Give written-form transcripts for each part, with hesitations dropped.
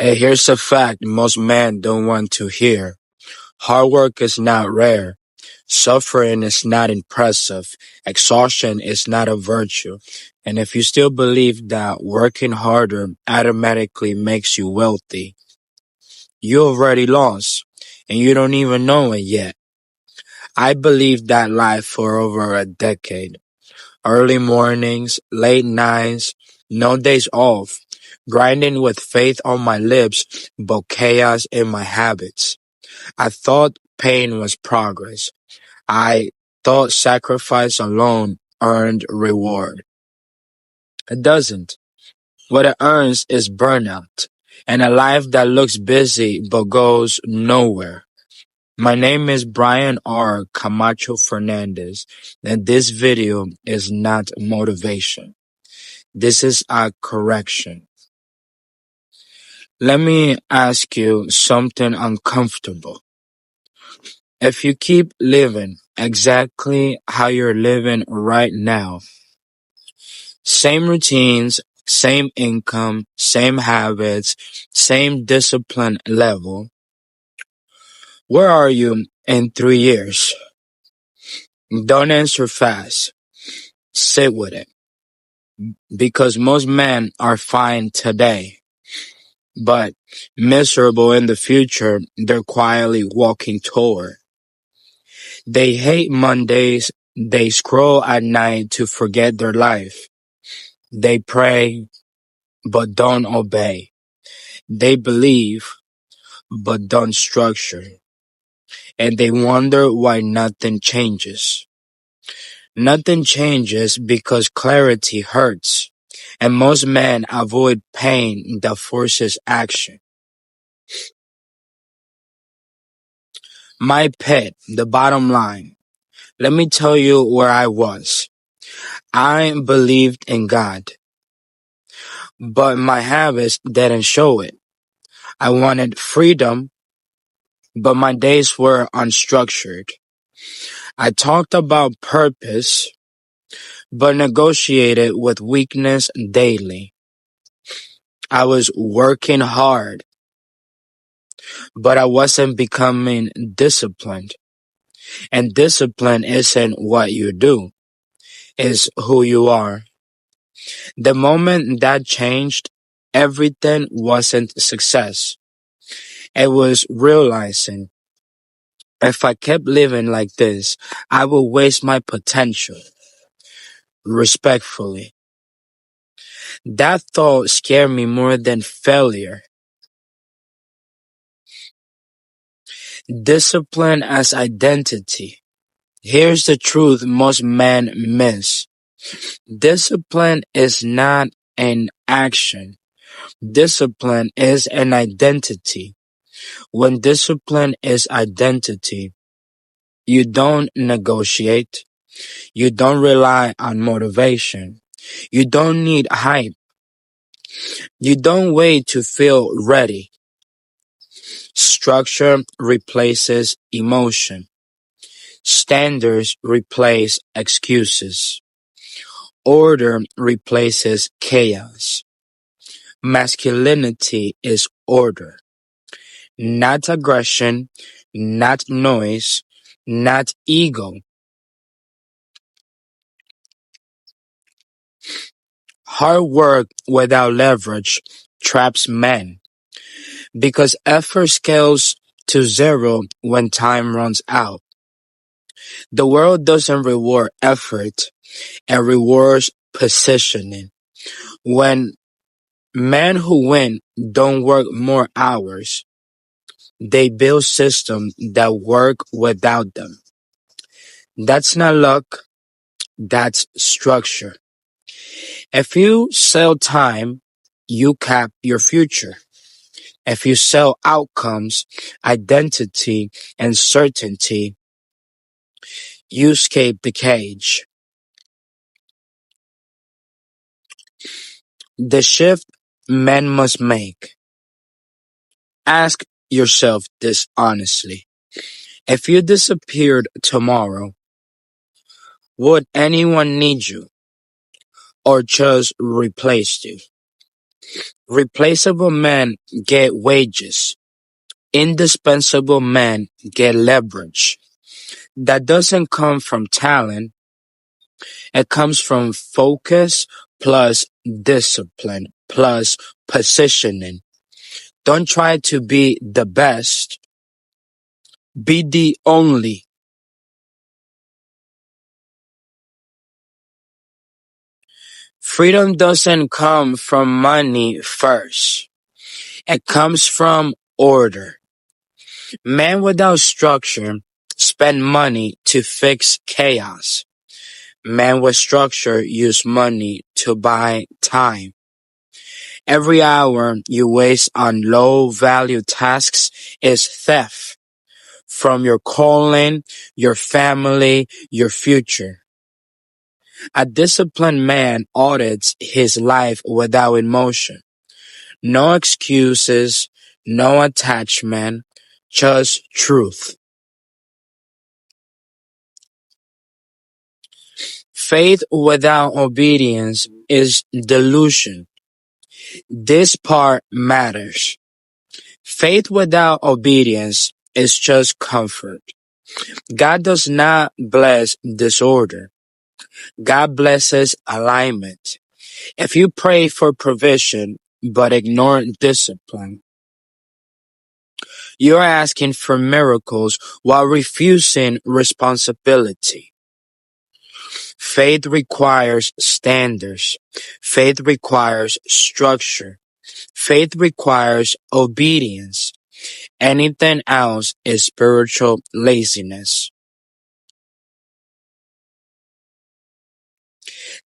And here's a fact most men don't want to hear. Hard work is not rare. Suffering is not impressive. Exhaustion is not a virtue. And if you still believe that working harder automatically makes you wealthy, you already lost. And you don't even know it yet. I believed that lie for over a decade. Early mornings, late nights, no days off. Grinding with faith on my lips, but chaos in my habits. I thought pain was progress. I thought sacrifice alone earned reward. It doesn't. What it earns is burnout and a life that looks busy but goes nowhere. My name is Bryan R. Camacho Fernandez, and this video is not motivation. This is a correction. Let me ask you something uncomfortable. If you keep living exactly how you're living right now, same routines, same income, same habits, same discipline level, where are you in 3 years? Don't answer fast. Sit with it. Because most men are fine today, but miserable in the future they're quietly walking toward. They hate Mondays. They scroll at night to forget their life. They pray, but don't obey. They believe, but don't structure. And they wonder why nothing changes. Nothing changes because clarity hurts. And most men avoid pain that forces action. My pet, the bottom line. Let me tell you where I was. I believed in God, but my habits didn't show it. I wanted freedom, but my days were unstructured. I talked about purpose, but negotiated with weakness daily. I was working hard, but I wasn't becoming disciplined. And discipline isn't what you do, it's who you are. The moment that changed, everything wasn't success. It was realizing if I kept living like this, I would waste my potential. Respectfully. That thought scared me more than failure. Discipline as identity. Here's the truth most men miss. Discipline is not an action. Discipline is an identity. When discipline is identity, you don't negotiate. You don't rely on motivation. You don't need hype. You don't wait to feel ready. Structure replaces emotion. Standards replace excuses. Order replaces chaos. Masculinity is order, not aggression, not noise, not ego. Hard work without leverage traps men because effort scales to zero when time runs out. The world doesn't reward effort, it rewards positioning. When men who win don't work more hours, they build systems that work without them. That's not luck, that's structure. If you sell time, you cap your future. If you sell outcomes, identity, and certainty, you escape the cage. The shift men must make. Ask yourself this honestly. If you disappeared tomorrow, would anyone need you or just replace you? Replaceable men get wages. Indispensable men get leverage. That doesn't come from talent. It comes from focus plus discipline plus positioning. Don't try to be the best. Be the only. Freedom doesn't come from money first. It comes from order. Men without structure spend money to fix chaos. Men with structure use money to buy time. Every hour you waste on low value tasks is theft from your calling, your family, your future. A disciplined man audits his life without emotion. No excuses, no attachment, just truth. Faith without obedience is delusion. This part matters. Faith without obedience is just comfort. God does not bless disorder. God blesses alignment. If you pray for provision but ignore discipline, you're asking for miracles while refusing responsibility. Faith requires standards. Faith requires structure. Faith requires obedience. Anything else is spiritual laziness.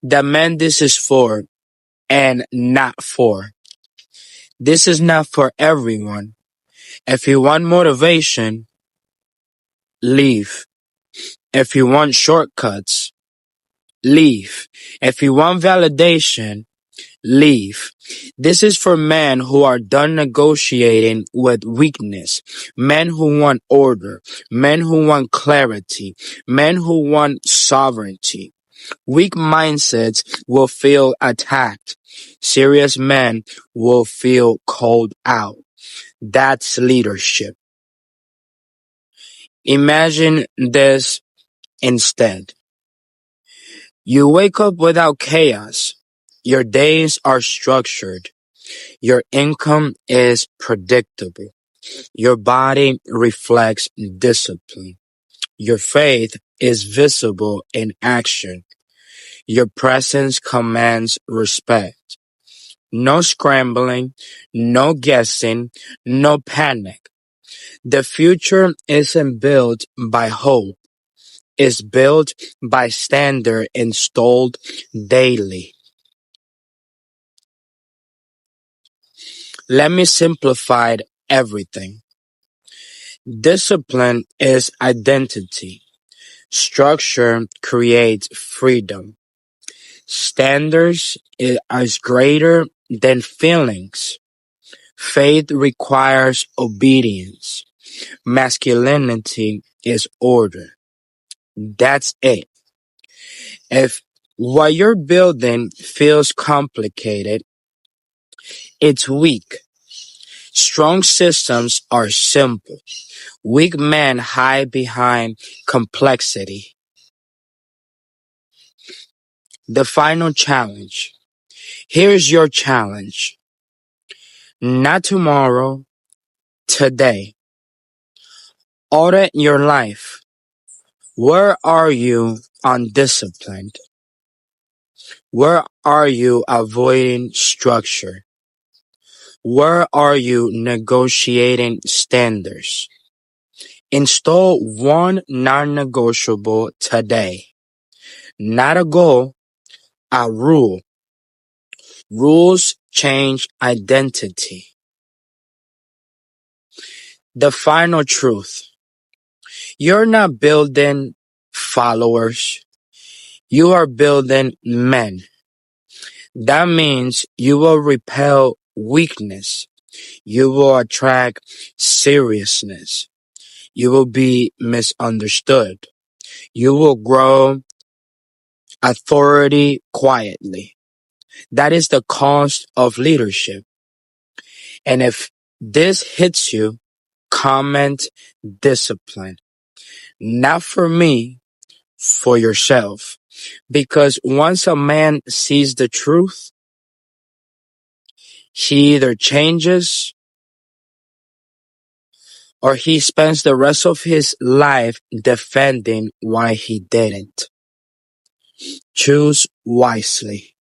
The man this is for and not for. This is not for everyone. If you want motivation, leave. If you want shortcuts, leave. If you want validation, leave. This is for men who are done negotiating with weakness, men who want order, men who want clarity, men who want sovereignty. Weak mindsets will feel attacked. Serious men will feel called out. That's leadership. Imagine this instead. You wake up without chaos. Your days are structured. Your income is predictable. Your body reflects discipline. Your faith is visible in action. Your presence commands respect. No scrambling, no guessing, no panic. The future isn't built by hope. It's built by standard installed daily. Let me simplify everything. Discipline is identity. Structure creates freedom. Standards is greater than feelings. Faith requires obedience. Masculinity is order. That's it. If what you're building feels complicated, it's weak. Strong systems are simple. Weak men hide behind complexity. The final challenge. Here's your challenge. Not tomorrow, today. Audit your life. Where are you undisciplined? Where are you avoiding structure? Where are you negotiating standards? Install one non-negotiable today. Not a goal, a rule. Rules change identity. The final truth. You're not building followers. You are building men. That means you will repel weakness. You will attract seriousness. You will be misunderstood. You will grow authority quietly. That is the cost of leadership. And if this hits you, comment discipline. Not for me, for yourself. Because once a man sees the truth, he either changes or he spends the rest of his life defending why he didn't. Choose wisely.